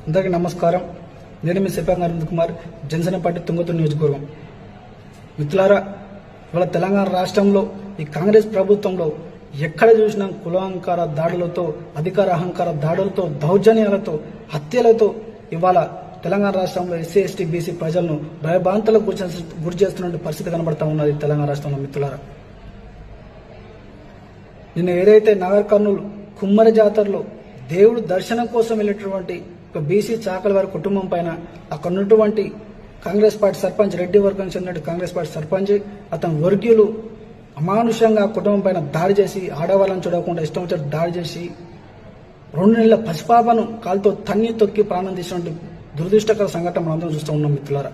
అందరికీ నమస్కారం. నేను మీ సిపాంగ్ అరవింద్ కుమార్, జనసేన పార్టీ తుంగతుర్తి నియోజకవర్గం. మిత్రులారా, ఇవాళ తెలంగాణ రాష్ట్రంలో ఈ కాంగ్రెస్ ప్రభుత్వంలో ఎక్కడ చూసినా కులాంకార దాడులతో, అధికార అహంకార దాడులతో, దౌర్జన్యాలతో, హత్యలతో ఇవాళ తెలంగాణ రాష్ట్రంలో ఎస్సీ ఎస్టీ బీసీ ప్రజలను భయభ్రాంతులకు గురి చేస్తున్న పరిస్థితి కనబడతా ఉన్నది తెలంగాణ రాష్ట్రంలో. మిత్రులారా, నిన్న ఏదైతే నాగర్ కర్నూలు కుమ్మరి జాతరలో దేవుడు దర్శనం కోసం వెళ్ళేటటువంటి ఒక బీసీ చాకలి వారి కుటుంబం పైన అక్కడ ఉన్నటువంటి కాంగ్రెస్ పార్టీ సర్పంచ్, రెడ్డి వర్గం చెందిన కాంగ్రెస్ పార్టీ సర్పంచ్, అతని వర్గీయులు అమానుషంగా కుటుంబం పైన దాడి చేసి, ఆడవాళ్ళని చూడకుండా ఇష్టం వచ్చినట్టు దాడి చేసి 2 నెలల పసిపాపను కాలుతో తన్ని తొక్కి ప్రాణం తీసినటువంటి దురదృష్టకర సంఘటన మనందరం చూస్తూ ఉన్నాం. మిత్రులారా,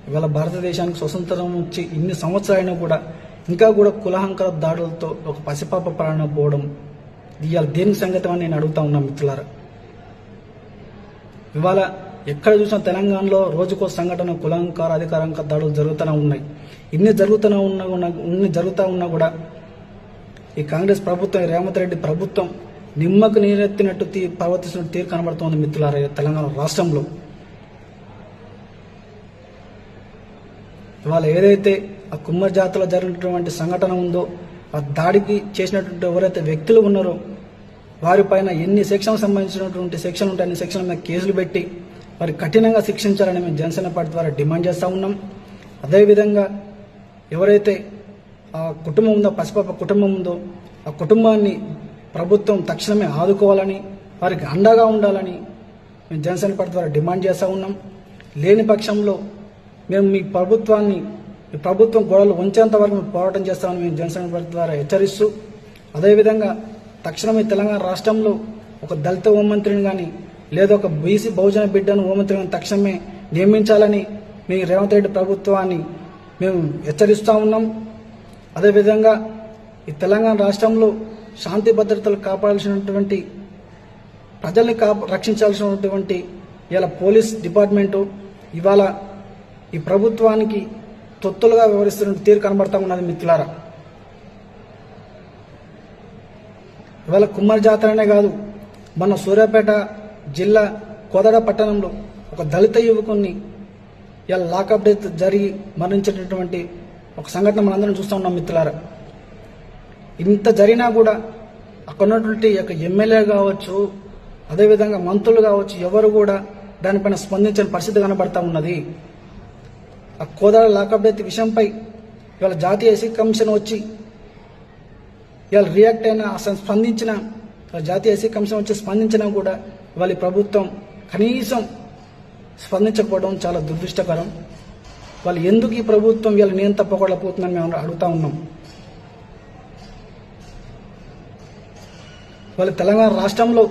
ఇవాళ భారతదేశానికి స్వతంత్రం నుంచి ఇన్ని సంవత్సరాలైనా కూడా ఇంకా కూడా కులహంకార దాడులతో ఒక పసిపాప ప్రాణం పోవడం ఇవాళ దేనికి సంగతి అని నేను అడుగుతా ఉన్నాను. మిత్రులారా, ఇవాళ ఎక్కడ చూసినా తెలంగాణలో రోజుకో సంఘటన కులహంకార, అధికారంకార దాడులు జరుగుతూనే ఉన్నాయి. ఇన్ని జరుగుతూ ఉన్నా కూడా ఈ కాంగ్రెస్ ప్రభుత్వం, రేవంత్ రెడ్డి ప్రభుత్వం నిమ్మకు నీరెత్తినట్టు ప్రవర్తిస్తున్న తీరు కనబడుతోంది. మిత్రులారా, తెలంగాణ రాష్ట్రంలో ఇవాళ ఏదైతే ఆ కుమ్మరి జాతరలో జరిగినటువంటి సంఘటన ఉందో, ఆ దాడికి చేసినటువంటి ఎవరైతే వ్యక్తులు ఉన్నారో వారిపైన ఎన్ని సెక్షన్లకు సంబంధించినటువంటి సెక్షన్లు ఉంటాయి, అన్ని సెక్షన్ల మీద కేసులు పెట్టి వారి కఠినంగా శిక్షించాలని మేము జనసేన పార్టీ ద్వారా డిమాండ్ చేస్తూ ఉన్నాం. అదేవిధంగా ఎవరైతే ఆ కుటుంబం ఉందో, పసిపాప కుటుంబం ఉందో, ఆ కుటుంబాన్ని ప్రభుత్వం తక్షణమే ఆదుకోవాలని, వారికి అండగా ఉండాలని మేము జనసేన పార్టీ ద్వారా డిమాండ్ చేస్తూ ఉన్నాం. లేని పక్షంలో మేము మీ ప్రభుత్వం గొడవలు ఉంచేంత వరకు మేము పోరాటం చేస్తామని మేము జనసేన పార్టీ ద్వారా హెచ్చరిస్తూ, అదేవిధంగా తక్షణమే తెలంగాణ రాష్ట్రంలో ఒక దళిత హోంమంత్రిని కానీ లేదా ఒక బీసీ బహుజన బిడ్డను హోంమంత్రిని తక్షణమే నియమించాలని మీ రేవంత్ రెడ్డి ప్రభుత్వాన్ని మేము హెచ్చరిస్తూ ఉన్నాం. అదేవిధంగా ఈ తెలంగాణ రాష్ట్రంలో శాంతి భద్రతలు కాపాడాల్సినటువంటి, ప్రజల్ని రక్షించాల్సినటువంటి ఇలా పోలీస్ డిపార్ట్మెంటు ఇవాళ ఈ ప్రభుత్వానికి తొత్తులుగా వ్యవహరిస్తున్న తీరు కనబడతా ఉన్నది. మిత్రులారా, ఇవాళ కుమ్మరి జాతరనే కాదు, మన సూర్యాపేట జిల్లా కోదాడ పట్టణంలో ఒక దళిత యువకుని ఇలా లాకప్ డెత్ జరిగి మరణించినటువంటి ఒక సంఘటన మనందరం చూస్తూ ఉన్నాం. మిత్రులారా, ఇంత జరిగినా కూడా అక్కడ ఉన్నటువంటి ఎమ్మెల్యే కావచ్చు, అదేవిధంగా మంత్రులు కావచ్చు, ఎవరు కూడా దానిపైన స్పందించిన పరిస్థితి కనబడతా ఉన్నది. ఆ కోదాడ లాకప్ డెత్ విషయంపై ఇవాళ జాతీయ ఎస్సీ కమిషన్ వచ్చి ఇవాళ రియాక్ట్ అయినా, అసలు జాతీయ ఎస్సీ కమిషన్ వచ్చి స్పందించినా కూడా ఇవాళ ఈ ప్రభుత్వం కనీసం స్పందించకపోవడం చాలా దురదృష్టకరం. వాళ్ళు ఎందుకు ఈ ప్రభుత్వం ఇవాళ నేను తప్పకూడపోతుందని మేము అడుగుతా ఉన్నాం. వాళ్ళ తెలంగాణ రాష్ట్రంలో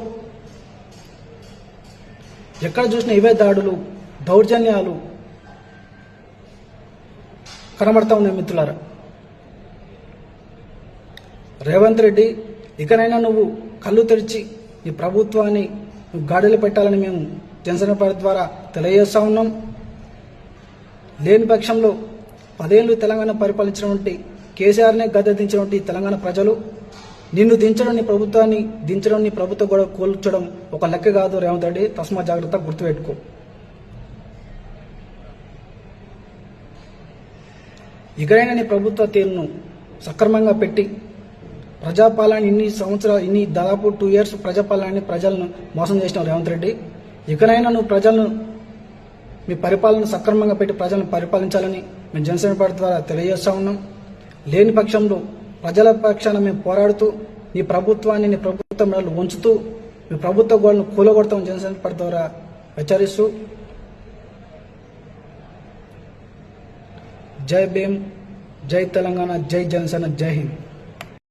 ఎక్కడ చూసినా ఇవే దాడులు, దౌర్జన్యాలు కనబడతా ఉన్నాయి. మిత్రులారా, రేవంత్ రెడ్డి ఇకనైనా నువ్వు కళ్ళు తెరిచి ఈ ప్రభుత్వాన్ని గాడిలో పెట్టాలని మేము జనసేన పార్టీ ద్వారా తెలియజేస్తా ఉన్నాం. లేని పక్షంలో 10 ఏళ్ళు తెలంగాణ పరిపాలించినటువంటి కేసీఆర్నే గద్దె దించినటువంటి తెలంగాణ ప్రజలు నిన్ను దించడం, నీ ప్రభుత్వాన్ని దించడం, నీ ప్రభుత్వం కూడా కూల్చడం ఒక లెక్క కాదు. రేవంత్ రెడ్డి, తస్మా జాగ్రత్త, గుర్తుపెట్టుకో. ఇకనైనా నీ ప్రభుత్వ తీరును సక్రమంగా పెట్టి ప్రజాపాలన ఇన్ని దాదాపు 2 years ప్రజలను మోసం చేసినావు రేవంత్ రెడ్డి. ఇకనైనా నువ్వు ప్రజలను మీ పరిపాలన సక్రమంగా పెట్టి ప్రజలను పరిపాలించాలని మేము జనసేన పార్టీ ద్వారా తెలియజేస్తా ఉన్నాం. లేని పక్షంలో ప్రజల పక్షాన మేము పోరాడుతూ నీ ప్రభుత్వ మెడలు ఉంచుతూ మీ ప్రభుత్వ గోడలను కూలగొడతాం జనసేన పార్టీ ద్వారా హెచ్చరిస్తూ. జై భీమ్, జై తెలంగాణ, జై జనసేన, జై హింద్.